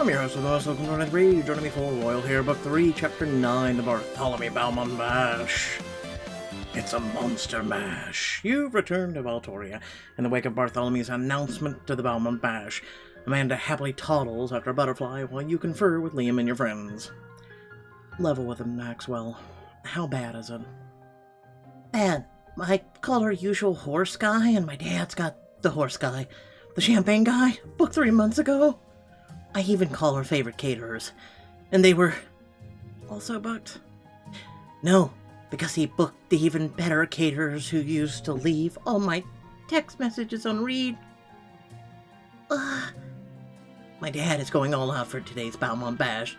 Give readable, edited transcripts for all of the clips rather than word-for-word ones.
I'm your host with the most Confronting Bertrand. Joining me for Royal Heir, Book 3, Chapter 9, the Bartholomew Beaumont Mash. It's a monster mash. You've returned to Valtoria in the wake of Bartholomew's announcement to the Beaumont Bash. Amanda happily toddles after a butterfly while you confer with Liam and your friends. Level with him, Maxwell. How bad is it? Bad. I call her usual horse guy, and my dad's got the horse guy. The champagne guy, booked 3 months ago. I even call her favorite caterers. And they were also booked? No, because he booked the even better caterers who used to leave all my text messages on read. My dad is going all out for today's Beaumont Bash.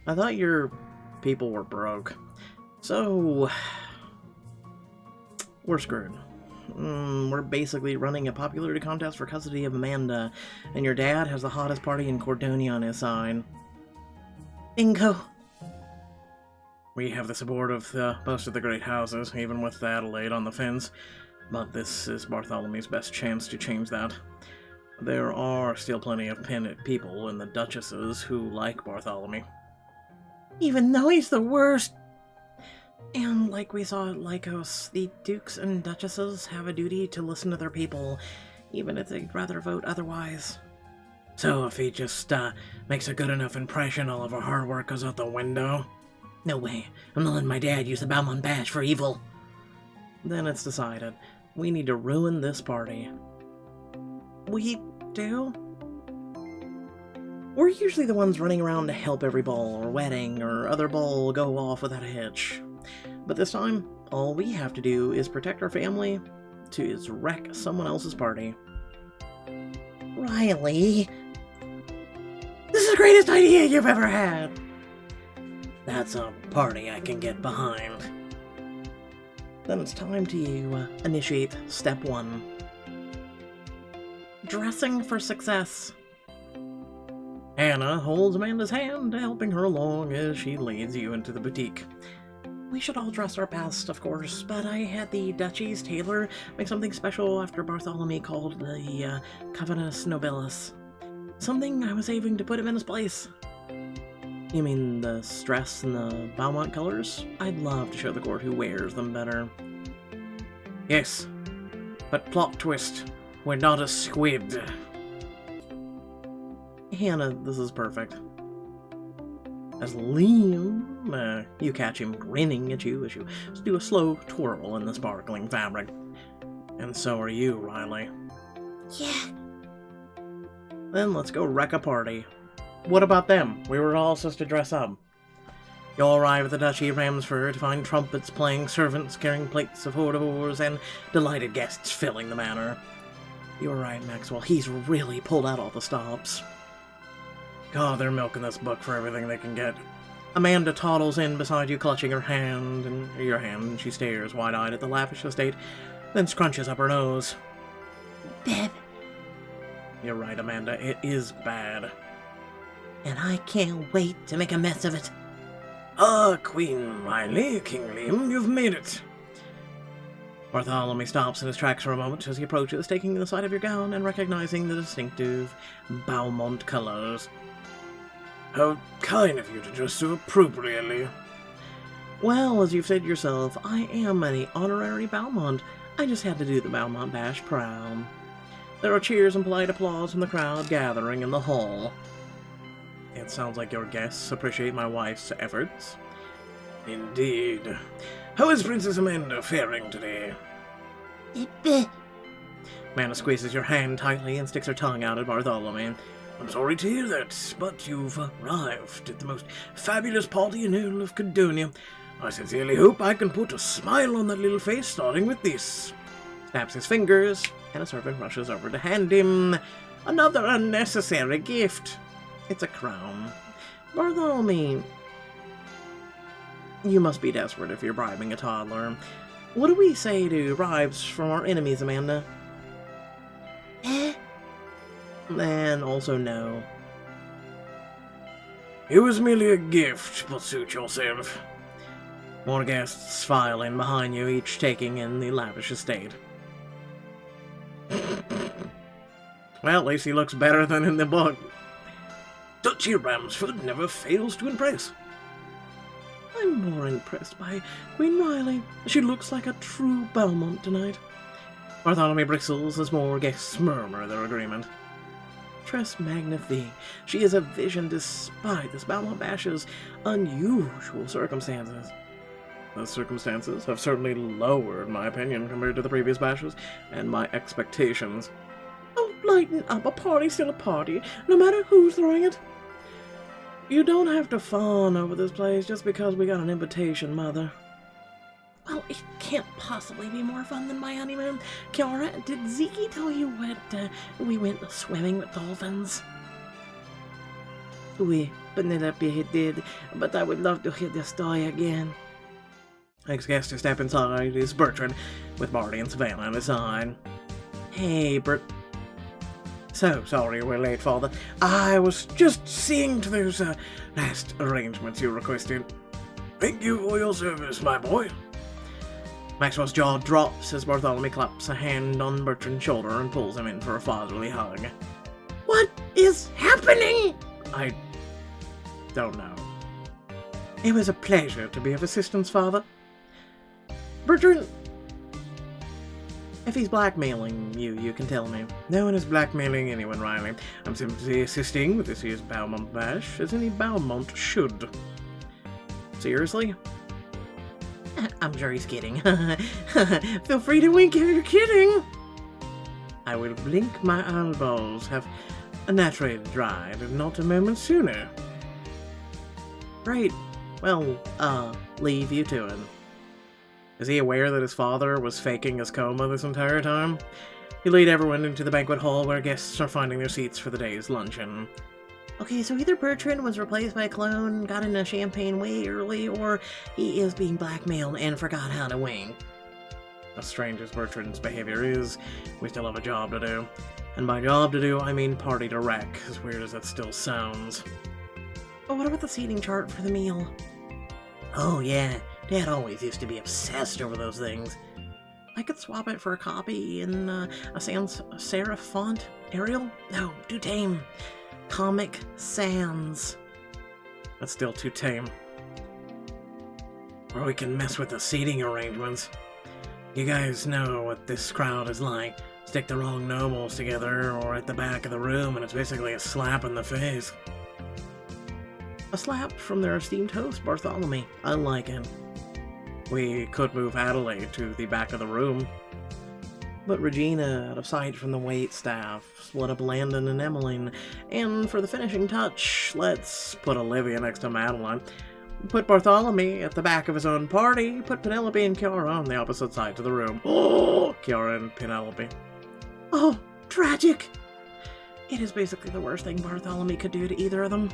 I thought your people were broke. So, we're screwed. We're basically running a popularity contest for custody of Amanda, and your dad has the hottest party in Cordonia on his side. Bingo. We have the support of most of the great houses, even with Adelaide on the fence, but this is Bartholomew's best chance to change that. There are still plenty of people in the duchesses who like Bartholomew. Even though he's the worst. And like we saw at Lycos, the dukes and duchesses have a duty to listen to their people, even if they'd rather vote otherwise. So if he just makes a good enough impression, all of our hard work goes out the window? No way. I'm not letting my dad use the Beaumont Bash for evil. Then it's decided. We need to ruin this party. We do? We're usually the ones running around to help every ball or wedding or other ball go off without a hitch. But this time, all we have to do is protect our family to wreck someone else's party. Riley, this is the greatest idea you've ever had. That's a party I can get behind. Then it's time to initiate step 1. Dressing for success. Anna holds Amanda's hand, helping her along as she leads you into the boutique. We should all dress our best, of course, but I had the Duchy's tailor make something special after Bartholomew called the Covenus Nobilis. Something I was aiming to put him in his place. You mean the stress and the Beaumont colors? I'd love to show the court who wears them better. Yes, but plot twist, we're not a squid. Hannah, this is perfect. As Liam, you catch him grinning at you as you do a slow twirl in the sparkling fabric. And so are you, Riley. Yeah. Then let's go wreck a party. What about them? We were all supposed to dress up. You'll arrive at the Duchy of Ramsford to find trumpets playing, servants carrying plates of hors d'oeuvres, and delighted guests filling the manor. You're right, Maxwell. He's really pulled out all the stops. God, they're milking this book for everything they can get. Amanda toddles in beside you, clutching her hand, and she stares wide-eyed at the lavish estate, then scrunches up her nose. Beb. You're right, Amanda. It is bad. And I can't wait to make a mess of it. Queen Riley, King Liam, you've made it. Bartholomew stops in his tracks for a moment as he approaches, taking the side of your gown and recognizing the distinctive Beaumont colors. How kind of you to dress so appropriately. Well, as you've said yourself, I am an honorary Beaumont. I just had to do the Beaumont Bash proud. There are cheers and polite applause from the crowd gathering in the hall. It sounds like your guests appreciate my wife's efforts. Indeed. How is Princess Amanda faring today? Amanda squeezes your hand tightly and sticks her tongue out at Bartholomew. I'm sorry to hear that, but you've arrived at the most fabulous party in all of Cordonia. I sincerely hope I can put a smile on that little face, starting with this. Snaps his fingers, and a servant rushes over to hand him another unnecessary gift. It's a crown. Bartholomew, you must be desperate if you're bribing a toddler. What do we say to bribes from our enemies, Amanda? And also no. It was merely a gift, but suit yourself. More guests file in behind you, each taking in the lavish estate. Well, at least he looks better than in the book. Betsy Ramsford never fails to impress. I'm more impressed by Queen Riley. She looks like a true Beaumont tonight. Bartholomew bristles as more guests murmur their agreement. Tres magnifique. She is a vision despite this Beaumont bash's unusual circumstances. Those circumstances have certainly lowered my opinion compared to the previous bashes and my expectations. Oh, lighten up. A party's still a party, no matter who's throwing it. You don't have to fawn over this place just because we got an invitation, Mother. Well, it can't possibly be more fun than my honeymoon. Kiara, did Zeke tell you what we went swimming with dolphins? Oui, Penelope did, but I would love to hear the story again. Next guest to step inside is Bertrand, with Marty and Savannah on his side. Hey, Bert. So sorry we're late, Father. I was just seeing to those last arrangements you requested. Thank you for your service, my boy. Maxwell's jaw drops as Bartholomew claps a hand on Bertrand's shoulder and pulls him in for a fatherly hug. What is happening? I don't know. It was a pleasure to be of assistance, Father. Bertrand, if he's blackmailing you, you can tell me. No one is blackmailing anyone, Riley. I'm simply assisting with this year's Beaumont bash, as any Beaumont should. Seriously? I'm sure he's kidding. Feel free to wink if you're kidding. I will blink my eyeballs, have naturally dried, and not a moment sooner. Great. Well, leave you to it. Is he aware that his father was faking his coma this entire time? He lead everyone into the banquet hall where guests are finding their seats for the day's luncheon. Okay, so either Bertrand was replaced by a clone, got into champagne way early, or he is being blackmailed and forgot how to wink. As strange as Bertrand's behavior is, we still have a job to do. And by job to do, I mean party to wreck, as weird as that still sounds. But what about the seating chart for the meal? Oh yeah, Dad always used to be obsessed over those things. I could swap it for a copy in a sans serif font. Arial? No, too tame. Comic Sans. That's still too tame. Or we can mess with the seating arrangements. You guys know what this crowd is like. Stick the wrong nobles together or at the back of the room and it's basically a slap in the face. A slap from their esteemed host, Bartholomew. I like him. We could move Adelaide to the back of the room. But Regina, out of sight from the wait staff, split up Landon and Emmeline, and for the finishing touch, let's put Olivia next to Madeline. Put Bartholomew at the back of his own party, put Penelope and Kiara on the opposite sides of the room. Oh, Kiara and Penelope. Oh, tragic! It is basically the worst thing Bartholomew could do to either of them.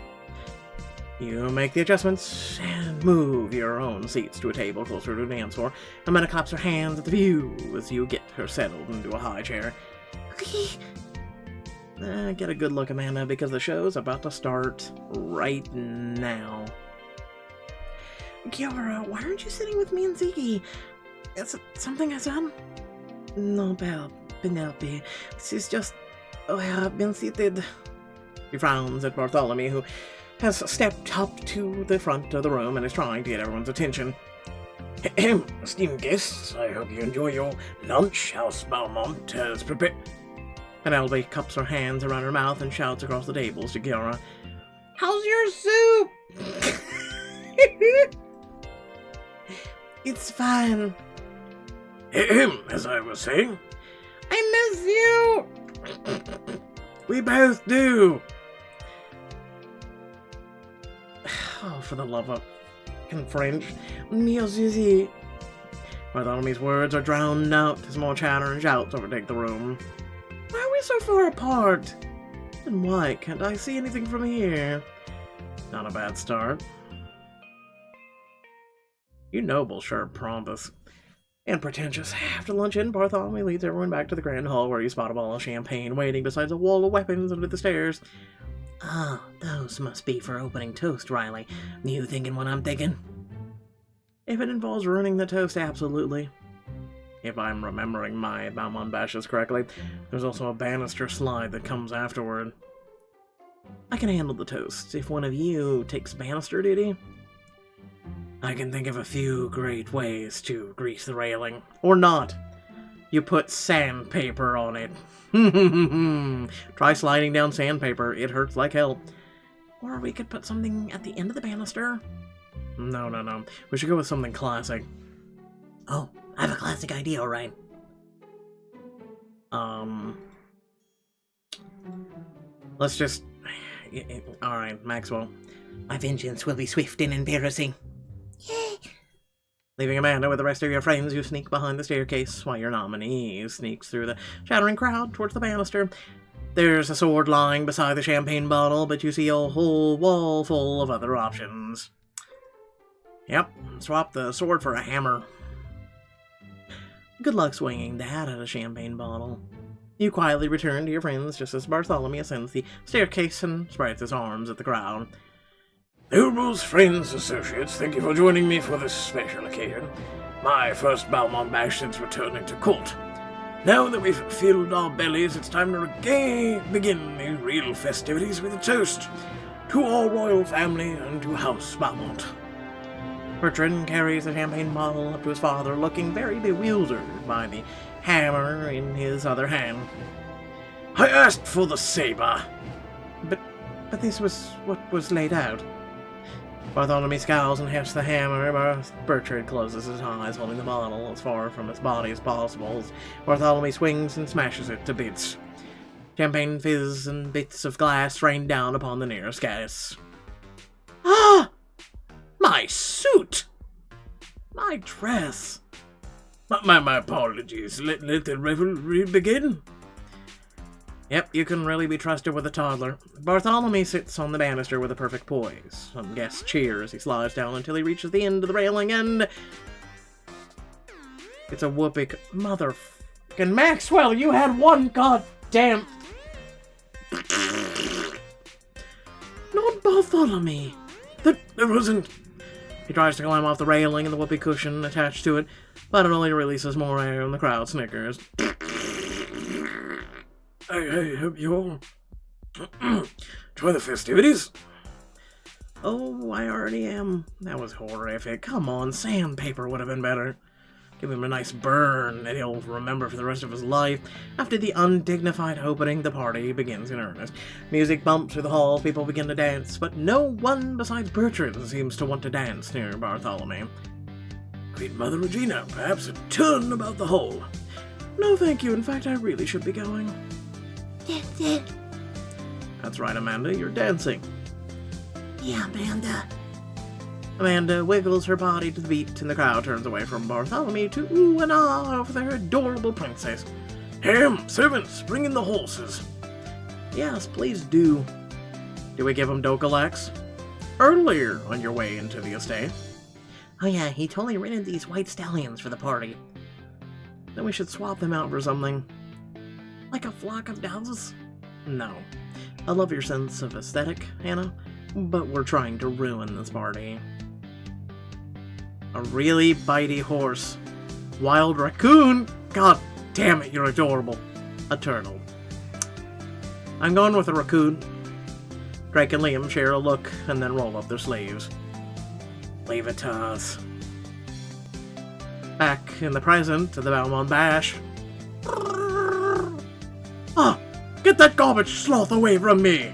You make the adjustments and move your own seats to a table closer to the dance floor. Amanda claps her hands at the view as you get her settled into a high chair. Get a good look, Amanda, because the show's about to start right now. Kiara, why aren't you sitting with me and Ziggy? Is it something I said? No, Penelope. This is just... Oh, I have been seated. He frowns at Bartholomew, who has stepped up to the front of the room and is trying to get everyone's attention. Esteemed guests, I hope you enjoy your lunch. House Beaumont has prepared... Penelope cups her hands around her mouth and shouts across the tables to Kiara. How's your soup? It's fine. As I was saying. I miss you! We both do! Oh, for the love of French. Me aussi. Bartholomew's words are drowned out as more chatter and shouts overtake the room. Why are we so far apart? And why can't I see anything from here? Not a bad start. You noble sure pompous and pretentious. After luncheon, Bartholomew leads everyone back to the grand hall where you spot a bottle of champagne waiting beside a wall of weapons under the stairs. Ah, those must be for opening toast, Riley. You thinking what I'm thinking? If it involves ruining the toast, absolutely. If I'm remembering my Beaumont bashes correctly, there's also a banister slide that comes afterward. I can handle the toast if one of you takes banister duty. I can think of a few great ways to grease the railing. Or not. You put sandpaper on it. Try sliding down sandpaper. It hurts like hell. Or we could put something at the end of the banister. No. We should go with something classic. Oh, I have a classic idea, alright. Let's just... Alright, Maxwell. My vengeance will be swift and embarrassing. Yay! Leaving Amanda with the rest of your friends, you sneak behind the staircase while your nominee sneaks through the shattering crowd towards the banister. There's a sword lying beside the champagne bottle, but you see a whole wall full of other options. Yep, swap the sword for a hammer. Good luck swinging that at a champagne bottle. You quietly return to your friends just as Bartholomew ascends the staircase and spreads his arms at the crowd. Nobles, friends, associates, thank you for joining me for this special occasion. My first Beaumont bash since returning to court. Now that we've filled our bellies, it's time to begin the real festivities with a toast to our royal family and to House Beaumont. Bertrand carries the champagne bottle up to his father, looking very bewildered by the hammer in his other hand. I asked for the saber. But this was what was laid out. Bartholomew scowls and hefts the hammer. Bertrand closes his eyes, holding the bottle as far from his body as possible as Bartholomew swings and smashes it to bits. Champagne fizz and bits of glass rain down upon the nearest guests. Ah! My suit! My dress! My apologies. Let the revelry begin. Yep, you can really be trusted with a toddler. Bartholomew sits on the banister with a perfect poise. Some guests cheer as he slides down until he reaches the end of the railing and... It's a whooping motherfucking Maxwell, you had one goddamn... Not Bartholomew. There wasn't... He tries to climb off the railing and the whoopee cushion attached to it, but it only releases more air and the crowd snickers. I hope you all enjoy the festivities. Oh, I already am. That was horrific. Come on, sandpaper would have been better. Give him a nice burn that he'll remember for the rest of his life. After the undignified opening, the party begins in earnest. Music bumps through the hall, people begin to dance, but no one besides Bertrand seems to want to dance near Bartholomew. Queen Mother Regina, perhaps a turn about the hall. No, thank you. In fact, I really should be going. That's right, Amanda, you're dancing. Yeah, Amanda. Amanda wiggles her body to the beat, and the crowd turns away from Bartholomew to ooh and ah of their adorable princess. Ham, servants, bring in the horses. Yes, please do. Do we give him Dokalax? Earlier on your way into the estate. Oh yeah, he totally rented these white stallions for the party. Then we should swap them out for something. Like a flock of doves? No. I love your sense of aesthetic, Hannah, but we're trying to ruin this party. A really bitey horse. Wild raccoon? God damn it, you're adorable. A turtle. I'm going with a raccoon. Drake and Liam share a look and then roll up their sleeves. Leave it to us. Back in the present of the Beaumont Bash. Ah! Get that garbage sloth away from me!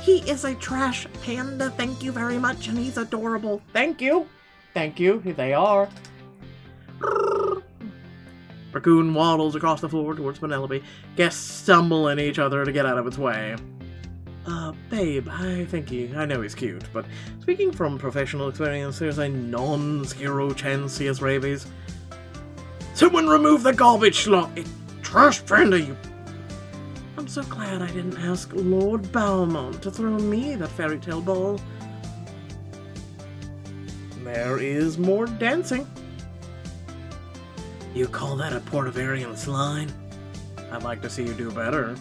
He is a trash panda, thank you very much, and he's adorable. Thank you! Thank you, they are. Raccoon waddles across the floor towards Penelope. Guests stumble in each other to get out of its way. Babe, I know he's cute, but speaking from professional experience, there's a non-zero chance he has rabies. Someone remove the garbage sloth! Trash panda, you... I'm so glad I didn't ask Lord Beaumont to throw me that fairy tale ball. There is more dancing. You call that a Portavarian slide? I'd like to see you do better.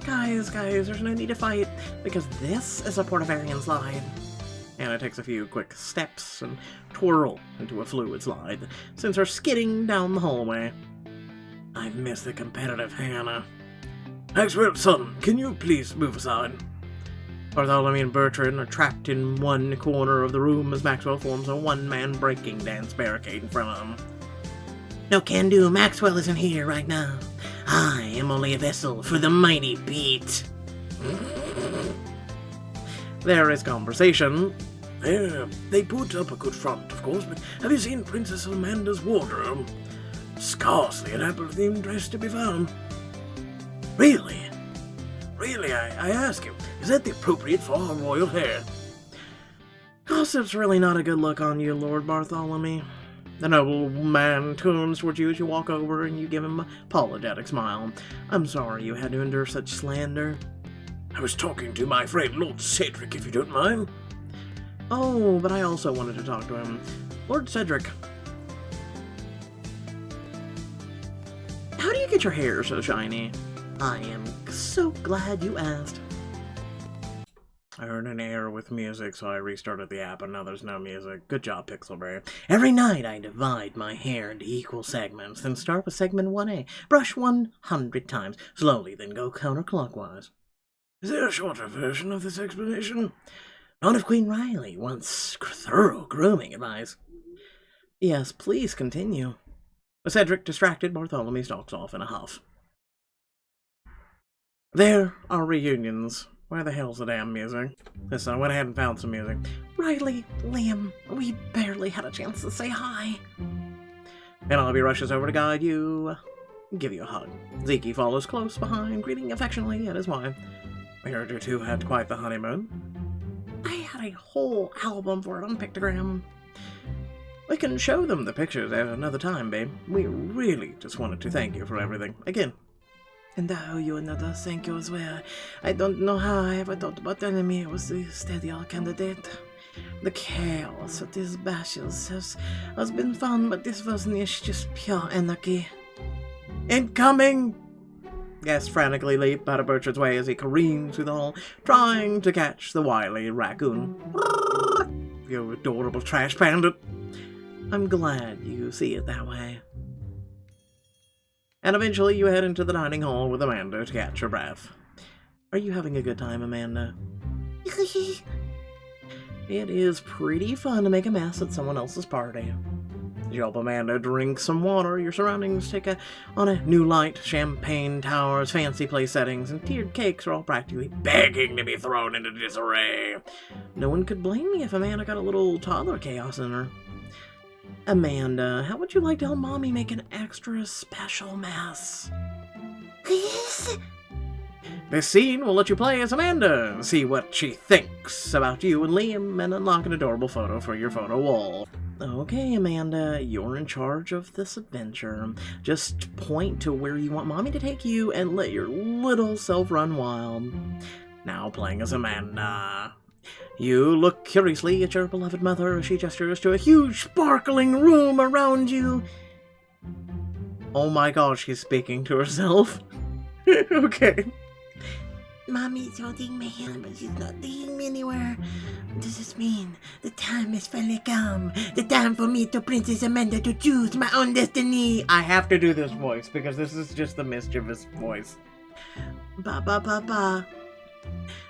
Guys, there's no need to fight, because this is a Portavarian slide. Anna takes a few quick steps and twirl into a fluid slide, sends her skidding down the hallway. I miss the competitive Hannah. Maxwell, son, can you please move aside? Bartholomew and Bertrand are trapped in one corner of the room as Maxwell forms a one-man breaking dance barricade in front of them. No can do, Maxwell isn't here right now. I am only a vessel for the mighty beat. There is conversation. They put up a good front, of course, but have you seen Princess Amanda's wardrobe? Scarcely an apple-themed dress to be found. Really? Really, I ask you, is that the appropriate for our royal hair? Gossip's really not a good look on you, Lord Bartholomew. The noble man turns towards you as you walk over and you give him an apologetic smile. I'm sorry you had to endure such slander. I was talking to my friend Lord Cedric, if you don't mind. Oh, but I also wanted to talk to him. Lord Cedric. How do you get your hair so shiny? I am so glad you asked. I heard an error with music, so I restarted the app, and now there's no music. Good job, Pixelberry. Every night I divide my hair into equal segments, then start with segment 1A. Brush 100 times, slowly, then go counterclockwise. Is there a shorter version of this explanation? Not if Queen Riley wants thorough grooming advice. Yes, please continue. Cedric, distracted, Bartholomew stalks off in a huff. There are reunions. Where the hell's the damn music? Listen, I went ahead and found some music. Riley, Liam, we barely had a chance to say hi. Penelope rushes over to guide you, give you a hug. Zeke follows close behind, greeting affectionately at his wife. We heard you two had quite the honeymoon. I had a whole album for it on Pictogram. We can show them the pictures at another time, babe. We really just wanted to thank you for everything. Again. And I owe you another thank you as well. I don't know how I ever thought Bartholomew was the steadier candidate. The chaos of these bashes has been fun, but this version is just pure anarchy. Incoming! Guests frantically leap out of Bertrand's way as he careens through the hall, trying to catch the wily raccoon. You adorable trash bandit. I'm glad you see it that way. And eventually you head into the dining hall with Amanda to catch her breath. Are you having a good time, Amanda? It is pretty fun to make a mess at someone else's party. You help Amanda drink some water, your surroundings take on a new light, champagne towers, fancy place settings, and tiered cakes are all practically begging to be thrown into disarray. No one could blame me if Amanda got a little toddler chaos in her. Amanda, how would you like to help Mommy make an extra special mess? Please? This scene will let you play as Amanda and see what she thinks about you and Liam and unlock an adorable photo for your photo wall. Okay, Amanda, you're in charge of this adventure. Just point to where you want Mommy to take you and let your little self run wild. Now playing as Amanda. You look curiously at your beloved mother as she gestures to a huge sparkling room around you. Oh my gosh, she's speaking to herself. Okay. Mommy's holding my hand, but she's not taking me anywhere. What does this mean? The time has finally come. The time for me to Princess Amanda to choose my own destiny. I have to do this voice because this is just the mischievous voice. Ba ba ba ba.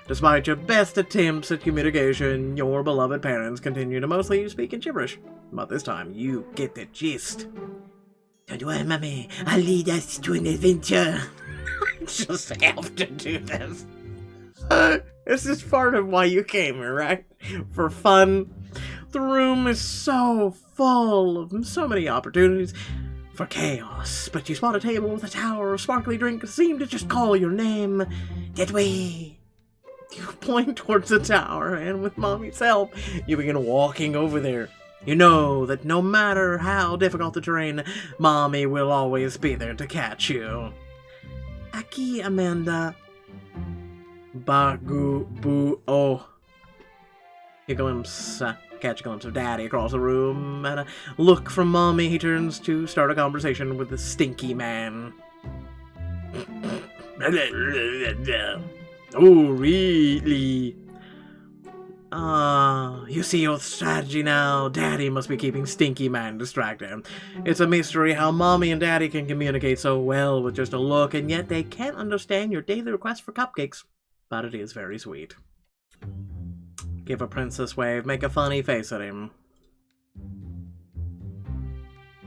Despite your best attempts at communication, your beloved parents continue to mostly speak in gibberish. But this time, you get the gist. Don't worry, Mommy. I'll lead us to an adventure. I just have to do this. This is part of why you came here, right? For fun. The room is so full of so many opportunities for chaos, but you spot a table with a tower of sparkly drink seem to just call your name. That way. You point towards the tower, and with Mommy's help, you begin walking over there. You know that no matter how difficult the terrain, Mommy will always be there to catch you. Aki, Amanda. Bagu bu oh. You catch a glimpse of Daddy across the room, and a look from Mommy. He turns to start a conversation with the stinky man. Oh, really? You see your strategy now. Daddy must be keeping Stinky Man distracted. It's a mystery how Mommy and Daddy can communicate so well with just a look, and yet they can't understand your daily request for cupcakes. But it is very sweet. Give a princess wave. Make a funny face at him.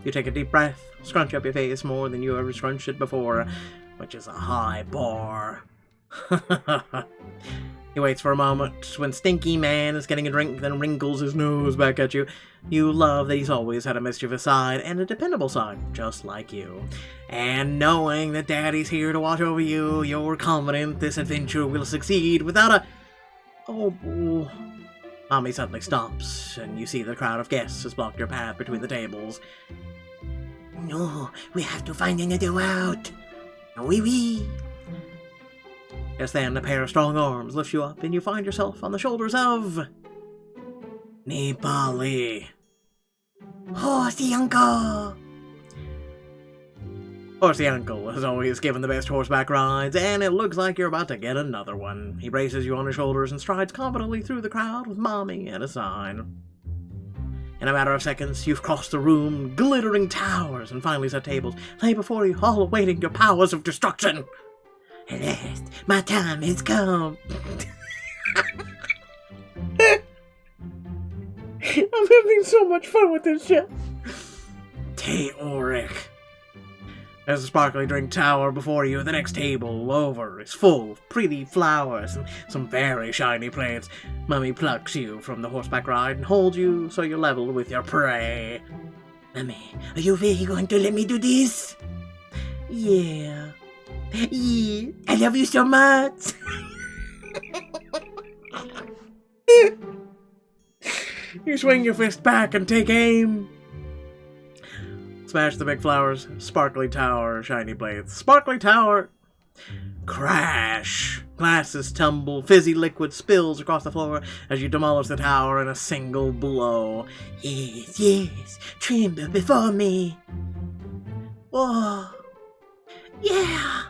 You take a deep breath. Scrunch up your face more than you ever scrunched it before, which is a high bar. He waits for a moment when Stinky Man is getting a drink, then wrinkles his nose back at you. You love that he's always had a mischievous side and a dependable side, just like you. And knowing that Daddy's here to watch over you, you're confident this adventure will succeed without a... Oh, Mommy suddenly stops, and you see the crowd of guests has blocked your path between the tables. No, we have to find another route. Oui, oui. Just then, a pair of strong arms lifts you up, and you find yourself on the shoulders of... Nepali. Horsey uncle. Horsey Uncle has always given the best horseback rides, and it looks like you're about to get another one. He braces you on his shoulders and strides confidently through the crowd with Mommy at his side. In a matter of seconds, you've crossed the room, glittering towers and finally set tables lay before you, all awaiting your powers of destruction. At last, my time has come. I'm having so much fun with this shit. Teoric. There's a sparkly drink tower before you. The next table over is full of pretty flowers and some very shiny plates. Mummy plucks you from the horseback ride and holds you so you're level with your prey. Mommy, are you really going to let me do this? Yeah. Yeah, I love you so much. You swing your fist back and take aim. Smash the big flowers. Sparkly tower, shiny blades. Sparkly tower. Crash. Glasses tumble. Fizzy liquid spills across the floor as you demolish the tower in a single blow. Yes, yes. Tremble before me. Whoa. Yeah.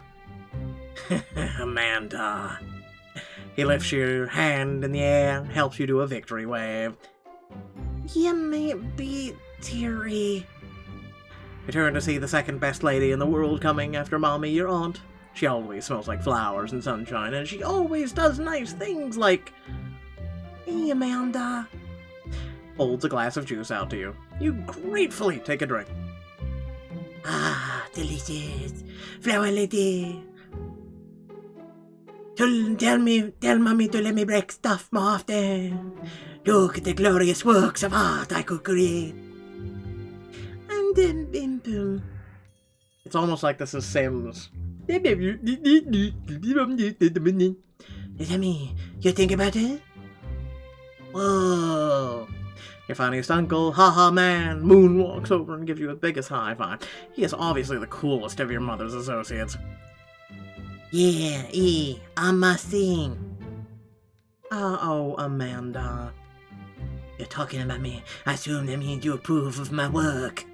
Amanda. He lifts your hand in the air and helps you do a victory wave. You may be teary. You turn to see the second best lady in the world coming after Mommy, your aunt. She always smells like flowers and sunshine, and she always does nice things like... Hey, Amanda. Holds a glass of juice out to you. You gratefully take a drink. Ah, delicious. Flower lady. Tell Mommy to let me break stuff more often. Look at the glorious works of art I could create. And then bim bim. It's almost like this is Sims. Mommy, you think about it? Whoa. Your funniest uncle, haha man, moonwalks over and gives you the biggest high five. He is obviously the coolest of your mother's associates. Yeah, I must sing. Oh, Amanda. You're talking about me. I assume that means you approve of my work.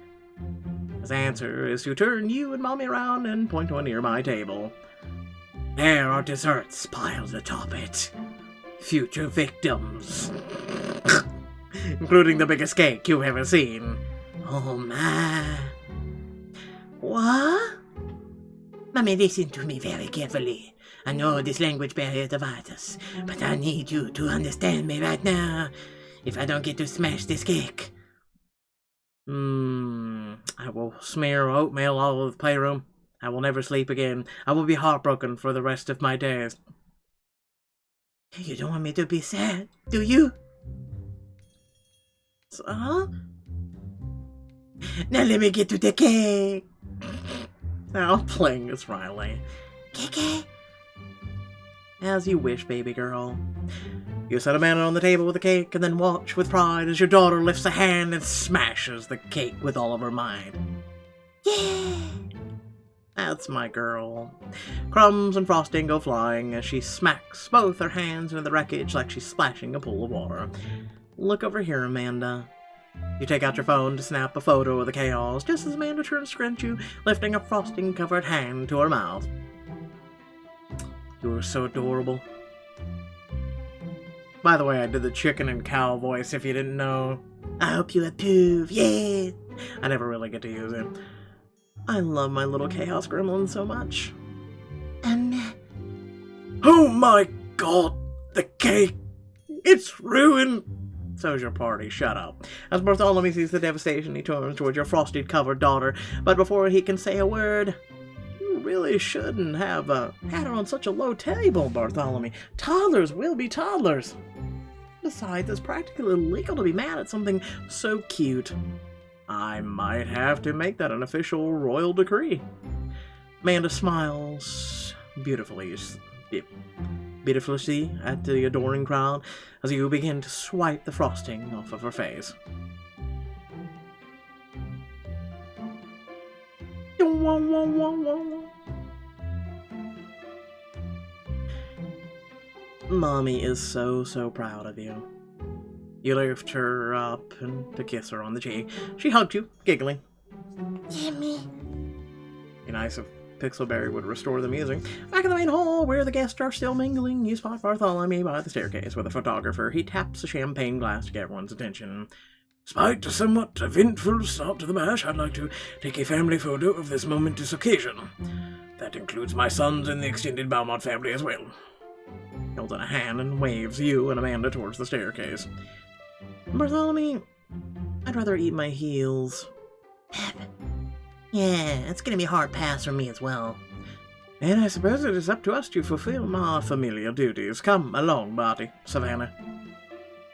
His answer is to turn you and Mommy around and point to a nearby table. There are desserts piled atop it. Future victims. Including the biggest cake you've ever seen. Oh my. What? Mommy, listen to me very carefully. I know this language barrier divides us, but I need you to understand me right now. If I don't get to smash this cake. I will smear oatmeal all over the playroom. I will never sleep again. I will be heartbroken for the rest of my days. You don't want me to be sad, do you? Huh? Now let me get to the cake. Now playing is Riley. Cake? As you wish, baby girl. You set Amanda on the table with the cake and then watch with pride as your daughter lifts a hand and smashes the cake with all of her might. Yeah! That's my girl. Crumbs and frosting go flying as she smacks both her hands into the wreckage like she's splashing a pool of water. Look over here, Amanda. You take out your phone to snap a photo of the chaos just as Amanda turns to scrunch you, lifting a frosting-covered hand to her mouth. You are so adorable. By the way, I did the chicken and cow voice if you didn't know. I hope you approve, yeah! I never really get to use it. I love my little chaos gremlin so much. Oh my god, the cake! It's ruined! So's your party, shut up. As Bartholomew sees the devastation, he turns towards your frosted-covered daughter, but before he can say a word, you really shouldn't have had her on such a low table, Bartholomew. Toddlers will be toddlers. Besides, it's practically illegal to be mad at something so cute. I might have to make that an official royal decree. Amanda smiles beautifully at the adoring crowd as you begin to swipe the frosting off of her face. Mommy is so proud of you. You lift her up and to kiss her on the cheek. She hugged you, giggling. Jimmy. Be nice if Pixelberry would restore the music. Back in the main hall, where the guests are still mingling, you spot Bartholomew by the staircase with a photographer. He taps a champagne glass to get everyone's attention. Despite a somewhat eventful start to the bash, I'd like to take a family photo of this momentous occasion. That includes my sons and the extended Beaumont family as well. He holds out a hand and waves you and Amanda towards the staircase. Bartholomew, I'd rather eat my heels. Yeah, it's gonna be a hard pass for me as well. And I suppose it is up to us to fulfill my familiar duties. Come along, Barty, Savannah.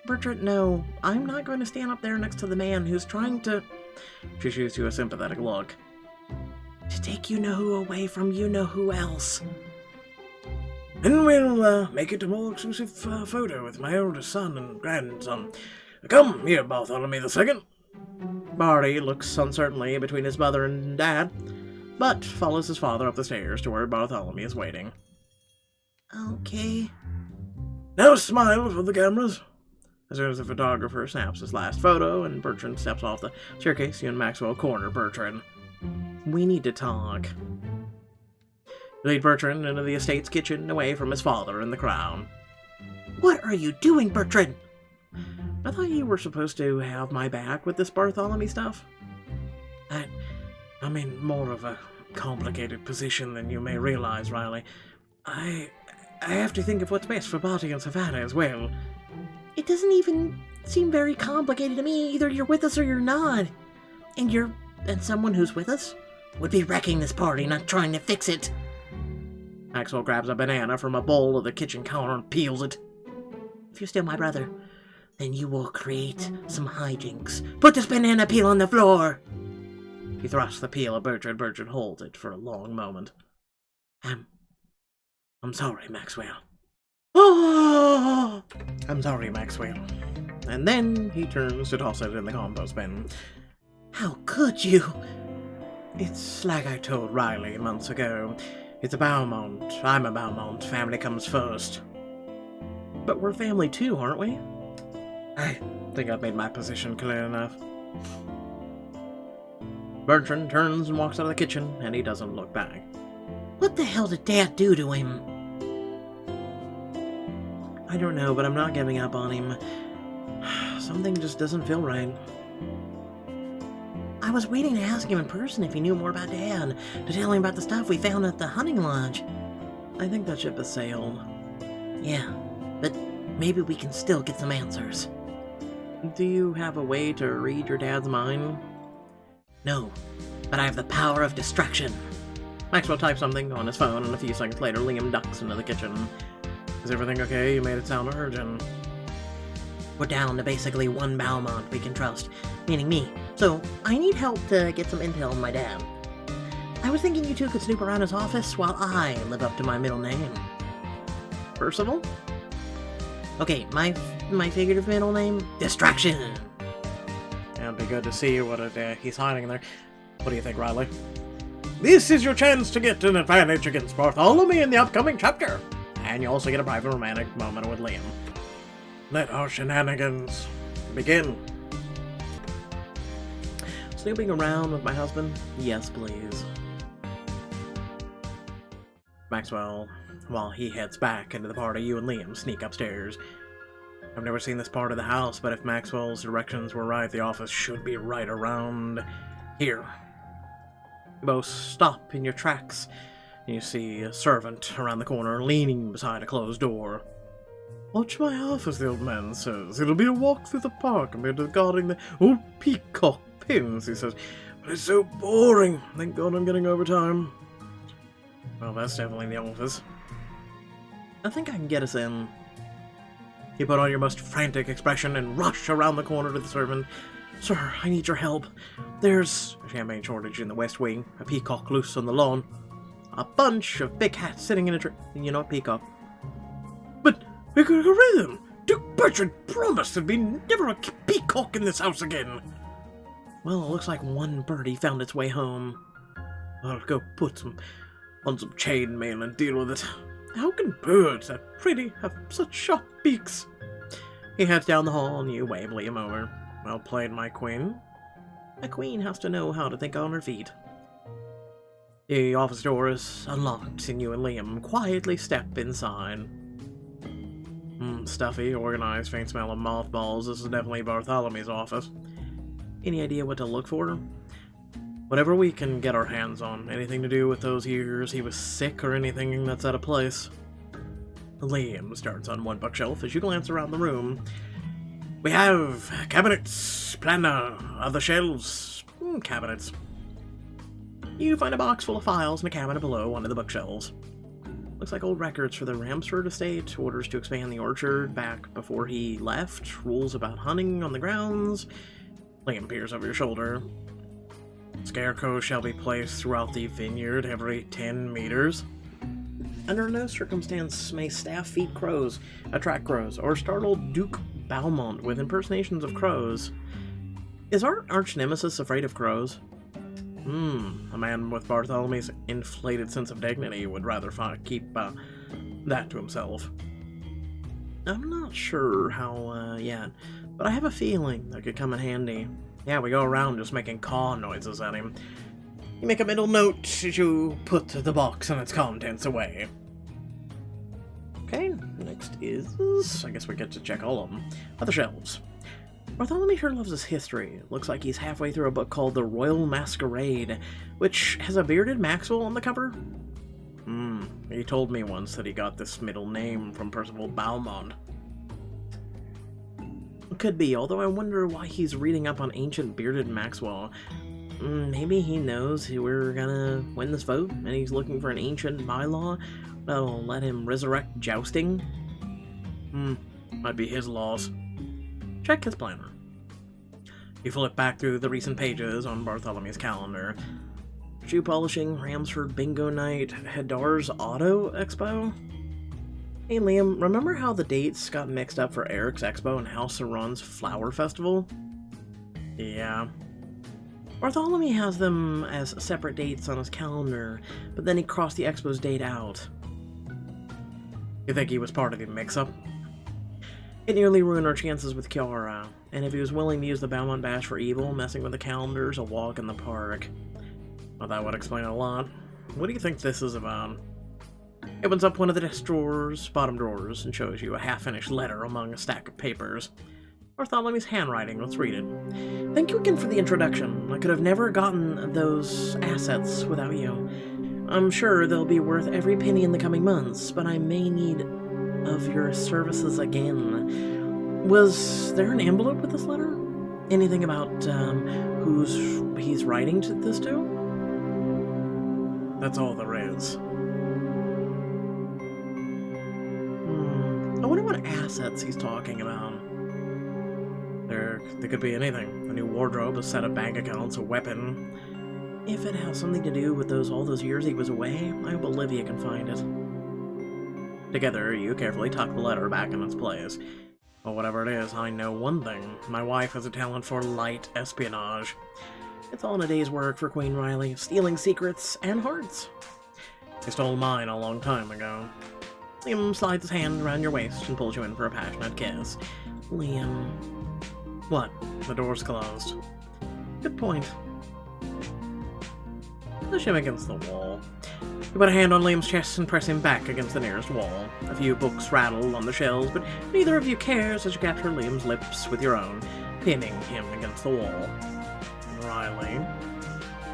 Bertrand, no, I'm not going to stand up there next to the man who's trying to... She shoots you a sympathetic look. To take you-know-who away from you-know-who else. And we'll make it a more exclusive photo with my oldest son and grandson. Come here, Bartholomew II. Barty looks uncertainly between his mother and dad, but follows his father up the stairs to where Bartholomew is waiting. Okay. Now smile for the cameras. As soon as the photographer snaps his last photo and Bertrand steps off the staircase, you and Maxwell corner Bertrand. We need to talk. You lead Bertrand into the estate's kitchen, away from his father and the crowd. What are you doing, Bertrand? I thought you were supposed to have my back with this Bartholomew stuff. I'm in more of a complicated position than you may realize, Riley. I have to think of what's best for Barty and Savannah as well. It doesn't even seem very complicated to me. Either you're with us or you're not. And someone who's with us would be wrecking this party, not trying to fix it. Maxwell grabs a banana from a bowl of the kitchen counter and peels it. If you're still my brother, then you will create some hijinks. Put this banana peel on the floor! He thrusts the peel at Bertrand. Bertrand holds it for a long moment. I'm sorry, Maxwell. Oh! I'm sorry, Maxwell. And then he turns to toss it in the compost bin. How could you? It's like I told Riley months ago. It's a Beaumont. I'm a Beaumont. Family comes first. But we're family too, aren't we? I think I've made my position clear enough. Bertrand turns and walks out of the kitchen, and he doesn't look back. What the hell did Dad do to him? I don't know, but I'm not giving up on him. Something just doesn't feel right. I was waiting to ask him in person if he knew more about Dad, to tell him about the stuff we found at the hunting lodge. I think that ship has sailed. Yeah, but maybe we can still get some answers. Do you have a way to read your dad's mind? No, but I have the power of distraction. Maxwell types something on his phone, and a few seconds later, Liam ducks into the kitchen. Is everything okay? You made it sound urgent. We're down to basically one Beaumont we can trust, meaning me. So, I need help to get some intel on my dad. I was thinking you two could snoop around his office while I live up to my middle name. Percival? Okay, my figurative middle name? Distraction! It'd be good to see what he's hiding there. What do you think, Riley? This is your chance to get an advantage against Bartholomew in the upcoming chapter. And you also get a private romantic moment with Liam. Let our shenanigans begin. Snooping around with my husband? Yes, please. Maxwell, while he heads back into the party, you and Liam sneak upstairs. I've never seen this part of the house, but if Maxwell's directions were right, the office should be right around here. You both stop in your tracks. You see a servant around the corner leaning beside a closed door. Watch my half, as the old man says. It'll be a walk through the park compared to guarding the old peacock pins, he says. But it's so boring. Thank God I'm getting overtime. Well, that's definitely the office. I think I can get us in. You put on your most frantic expression and rush around the corner to the servant. Sir, I need your help. There's a champagne shortage in the West Wing, a peacock loose on the lawn, a bunch of big hats sitting in a tree. You know what, peacock? But we could get rid of them. Duke Bertrand promised there'd be never a peacock in this house again. Well, it looks like one birdie found its way home. I'll go put some on some chain mail and deal with it. How can birds that pretty have such sharp beaks? He heads down the hall and you wave Liam over. Well played, my queen. A queen has to know how to think on her feet. The office door is unlocked and you and Liam quietly step inside. Stuffy, organized, faint smell of mothballs. This is definitely Bartholomew's office. Any idea what to look for? Whatever we can get our hands on. Anything to do with those years he was sick or anything that's out of place. Liam starts on one bookshelf as you glance around the room. We have cabinets, planner, other shelves, cabinets. You find a box full of files in a cabinet below one of the bookshelves. Looks like old records for the Ramsford estate, orders to expand the orchard back before he left, rules about hunting on the grounds. Liam peers over your shoulder. Scarecrows shall be placed throughout the vineyard every 10 meters. Under no circumstance may staff feed crows, attract crows, or startle Duke Beaumont with impersonations of crows. Is our arch-nemesis afraid of crows? A man with Barthelemy's inflated sense of dignity would rather keep that to himself. I'm not sure how yet, but I have a feeling that could come in handy. Yeah, we go around just making caw noises at him. You make a mental note as you put the box and its contents away. Okay, next is... I guess we get to check all of them. Other shelves. Bartholomew sure loves his history. It looks like he's halfway through a book called The Royal Masquerade, which has a bearded Maxwell on the cover. He told me once that he got this middle name from Percival Beaumont. Could be, although I wonder why he's reading up on ancient bearded Maxwell. Maybe he knows we're gonna win this vote, and he's looking for an ancient bylaw that'll let him resurrect jousting. Might be his laws. Check his planner. You flip back through the recent pages on Bartholomew's calendar. Shoe polishing, Ramsford Bingo Night, Hadar's Auto Expo. Hey Liam, remember how the dates got mixed up for Eric's Expo and House Saron's Flower Festival? Yeah. Bartholomew has them as separate dates on his calendar, but then he crossed the Expo's date out. You think he was part of the mix-up? It nearly ruined our chances with Kiara, and if he was willing to use the Beaumont Bash for evil, messing with the calendar's a walk in the park. Well, that would explain a lot. What do you think this is about? It opens up one of the desk drawers, bottom drawers, and shows you a half-finished letter among a stack of papers. Bartholomew's handwriting, let's read it. Thank you again for the introduction. I could have never gotten those assets without you. I'm sure they'll be worth every penny in the coming months, but I may need of your services again. Was there an envelope with this letter? Anything about who he's writing to this to? That's all there is. I wonder what assets he's talking about. There could be anything. A new wardrobe, a set of bank accounts, a weapon. If it has something to do with all those years he was away, I hope Olivia can find it. Together, you carefully tuck the letter back in its place. Well, whatever it is, I know one thing. My wife has a talent for light espionage. It's all in a day's work for Queen Riley, stealing secrets and hearts. He stole mine a long time ago. Liam slides his hand around your waist and pulls you in for a passionate kiss. Liam... What? The door's closed. Good point. Push him against the wall. You put a hand on Liam's chest and press him back against the nearest wall. A few books rattle on the shelves, but neither of you cares as you capture Liam's lips with your own, pinning him against the wall. Riley.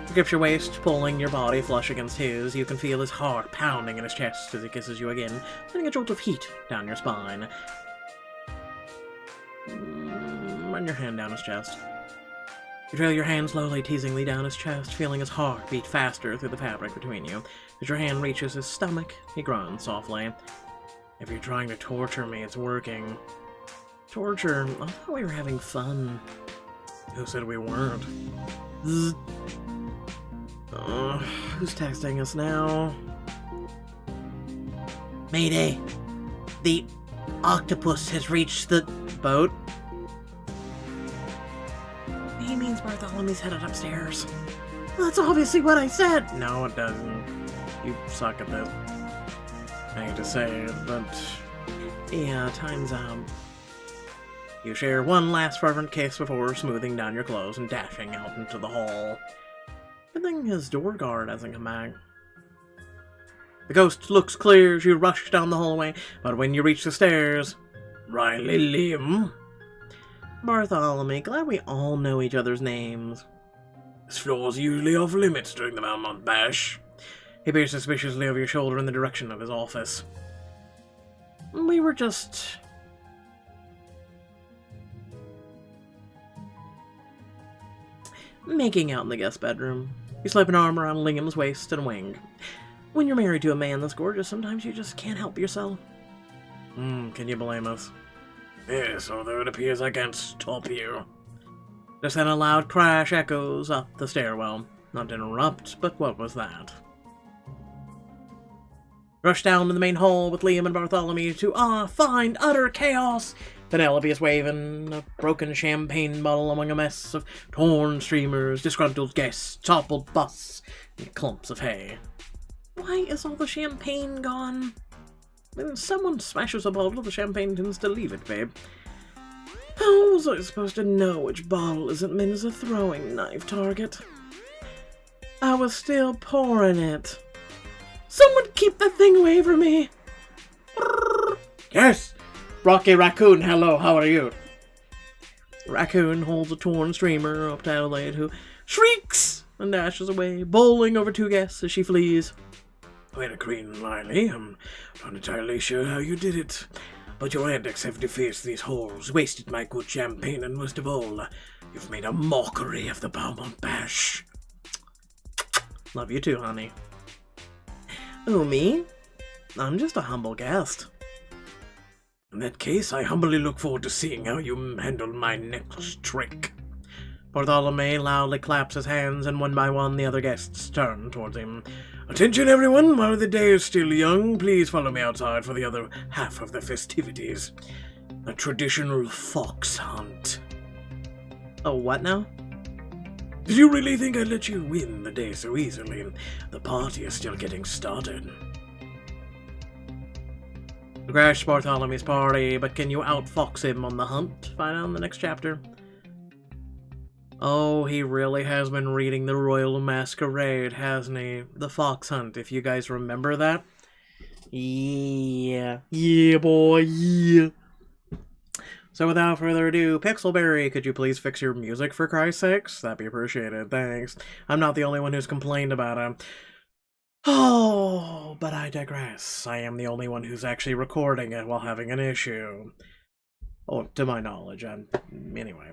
He grips your waist, pulling your body flush against his. You can feel his heart pounding in his chest as he kisses you again, sending a jolt of heat down your spine. Run your hand down his chest. You trail your hand slowly, teasingly down his chest, feeling his heart beat faster through the fabric between you. As your hand reaches his stomach, he grunts softly. If you're trying to torture me, it's working. Torture? I thought we were having fun. Who said we weren't? Zzz. Who's texting us now? Mayday. The octopus has reached the Boat? He means Bartholomew's headed upstairs. That's obviously what I said. No, it doesn't. You suck at this. I hate to say it, but yeah, time's up. You share one last fervent kiss before smoothing down your clothes and dashing out into the hall. Good thing his door guard hasn't come back. The ghost looks clear as you rush down the hallway, but when you reach the stairs... Riley Liam? Bartholomew, glad we all know each other's names. This floor's usually off limits during the Beaumont bash. He peers suspiciously over your shoulder in the direction of his office. We were just... making out in the guest bedroom. You slip an arm around Lingham's waist and wing. When you're married to a man this gorgeous, sometimes you just can't help yourself. Can you blame us? Yes, although it appears I can't stop you. Just then a loud crash echoes up the stairwell. Not to interrupt, but what was that? Rush down to the main hall with Liam and Bartholomew to, find utter chaos! Penelope is waving a broken champagne bottle among a mess of torn streamers, disgruntled guests, toppled bus, and clumps of hay. Why is all the champagne gone? When someone smashes a bottle, the champagne tends to leave it, babe. How was I supposed to know which bottle isn't meant as a throwing knife target? I was still pouring it. Someone keep that thing away from me! Yes! Rocky Raccoon, hello, how are you? Raccoon holds a torn streamer up to Adelaide, who shrieks and dashes away, bowling over two guests as she flees. Well, Queen Riley, I'm not entirely sure how you did it, but your antics have defaced these halls, wasted my good champagne, and most of all, you've made a mockery of the Beaumont bash. Love you too, honey. Oh, me? I'm just a humble guest. In that case, I humbly look forward to seeing how you handle my next trick. Bartholomew loudly claps his hands, and one by one the other guests turn towards him. Attention, everyone! While the day is still young, please follow me outside for the other half of the festivities. A traditional fox hunt. Oh, what now? Did you really think I'd let you win the day so easily? The party is still getting started. You crash Bartholomew's party, but can you outfox him on the hunt? Find out in the next chapter. Oh, he really has been reading the Royal Masquerade, hasn't he? The Fox Hunt, if you guys remember that. Yeah. Yeah, boy, yeah. So without further ado, Pixelberry, could you please fix your music for Christ's sakes? That'd be appreciated, thanks. I'm not the only one who's complained about him. Oh, but I digress. I am the only one who's actually recording it while having an issue. Oh, to my knowledge, anyway.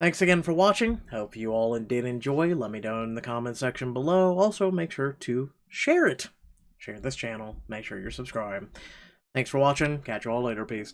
Thanks again for watching. Hope you all did enjoy. Let me know in the comment section below. Also, make sure to share it. Share this channel. Make sure you're subscribed. Thanks for watching. Catch you all later. Peace.